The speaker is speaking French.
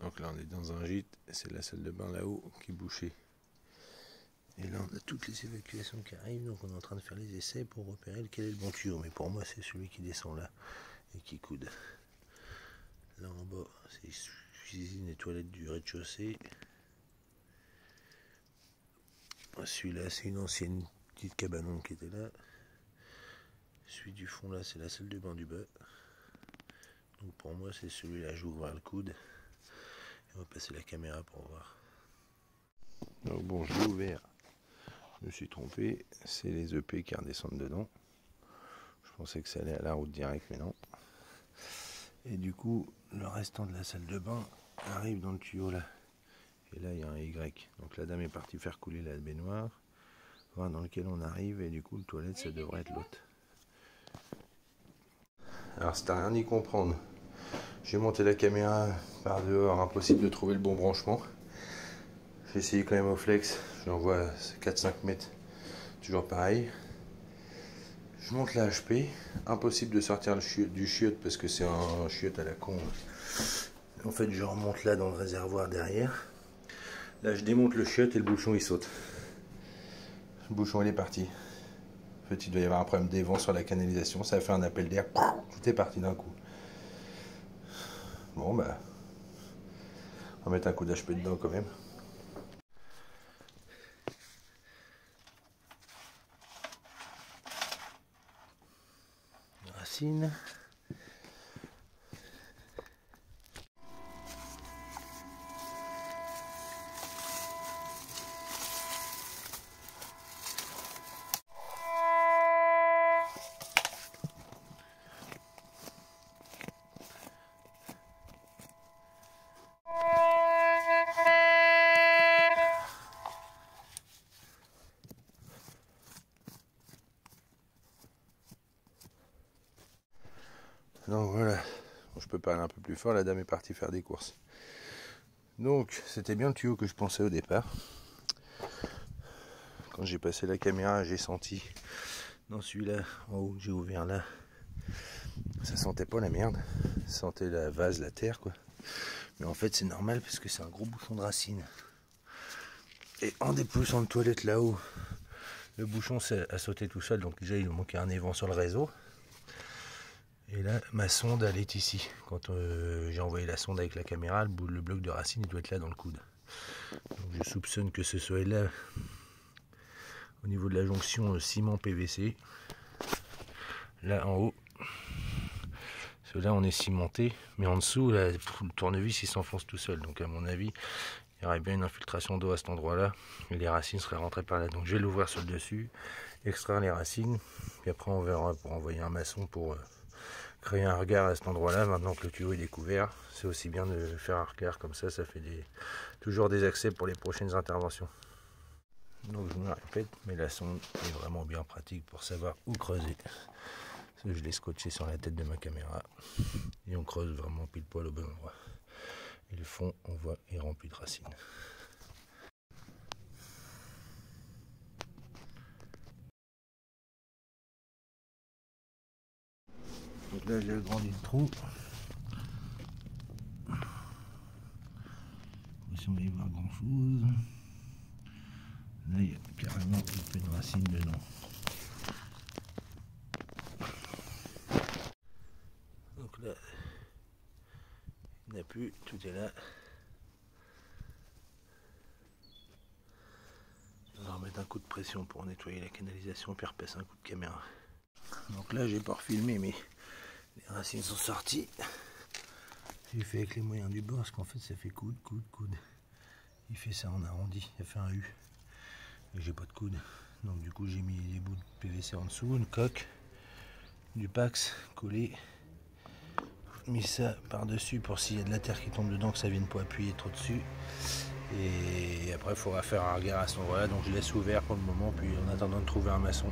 Donc là on est dans un gîte, c'est la salle de bain là-haut qui est bouchée. Et là on a toutes les évacuations qui arrivent, donc on est en train de faire les essais pour repérer lequel est le bon tuyau. Mais pour moi c'est celui qui descend là et qui coude. Là en bas c'est cuisine et toilettes du rez-de-chaussée. Celui-là c'est une ancienne petite cabanon qui était là. Celui du fond là c'est la salle de bain du bas. Donc pour moi c'est celui-là, je vais ouvrir le coude. Et on va passer la caméra pour voir. Donc bon, je l'ai ouvert. Je me suis trompé, c'est les EP qui redescendent dedans. Je pensais que ça allait à la route directe, mais non. Et du coup, le restant de la salle de bain arrive dans le tuyau là. Et là, il y a un Y. Donc la dame est partie faire couler la baignoire. Voilà, dans lequel on arrive, et du coup, le toilette, ça devrait être l'autre. Alors, si t'as rien y comprendre, j'ai monté la caméra par dehors, impossible de trouver le bon branchement. J'ai essayé quand même au flex, je l'envoie à 4-5 mètres, toujours pareil. Je monte la HP, impossible de sortir du chiotte parce que c'est un chiotte à la con. En fait je remonte là dans le réservoir derrière. Là je démonte le chiotte et le bouchon il saute. Le bouchon il est parti. En fait il doit y avoir un problème des vents sur la canalisation, ça a fait un appel d'air, tout est parti d'un coup. Bon bah, on va mettre un coup d'HP dedans quand même. Racine. Donc voilà, bon, je peux parler un peu plus fort, la dame est partie faire des courses. Donc c'était bien le tuyau que je pensais au départ. Quand j'ai passé la caméra, j'ai senti dans celui-là, en haut, j'ai ouvert là, ça sentait pas la merde, ça sentait la vase, la terre quoi. Mais en fait c'est normal parce que c'est un gros bouchon de racine. Et en dépoussant le toilette là-haut, le bouchon a sauté tout seul, donc déjà il manquait un évent sur le réseau. Et là, ma sonde, elle est ici. Quand j'ai envoyé la sonde avec la caméra, le bloc de racine, il doit être là dans le coude. Donc je soupçonne que ce soit là, au niveau de la jonction ciment PVC. Là en haut, là on est cimenté, mais en dessous, là, le tournevis il s'enfonce tout seul. Donc à mon avis, il y aurait bien une infiltration d'eau à cet endroit-là, et les racines seraient rentrées par là. Donc je vais l'ouvrir sur le dessus, extraire les racines, puis après on verra pour envoyer un maçon pour créer un regard à cet endroit-là. Maintenant que le tuyau est découvert, c'est aussi bien de faire un regard comme ça fait toujours des accès pour les prochaines interventions. Donc je me répète, mais la sonde est vraiment bien pratique pour savoir où creuser. Je l'ai scotché sur la tête de ma caméra et on creuse vraiment pile poil au bon endroit. Et le fond, on voit, est rempli de racines. Donc là, j'ai agrandi le trou. Si on va y voir grand chose. Là, il y a carrément un peu de racines dedans. Donc là, il n'y en a plus, tout est là. On va remettre un coup de pression pour nettoyer la canalisation, puis repasser un coup de caméra. Donc là, j'ai pas refilmé, mais les racines sont sorties. J'ai fait avec les moyens du bord, parce qu'en fait, ça fait coude, coude, coude. Il fait ça en arrondi, il a fait un U. Et j'ai pas de coude. Donc du coup, j'ai mis des bouts de PVC en dessous, une coque, du Pax collé. Mis ça par-dessus pour s'il y a de la terre qui tombe dedans, que ça vienne pas appuyer trop dessus. Et après, il faudra faire un regard à cet endroit-là. Donc je laisse ouvert pour le moment, puis en attendant de trouver un maçon.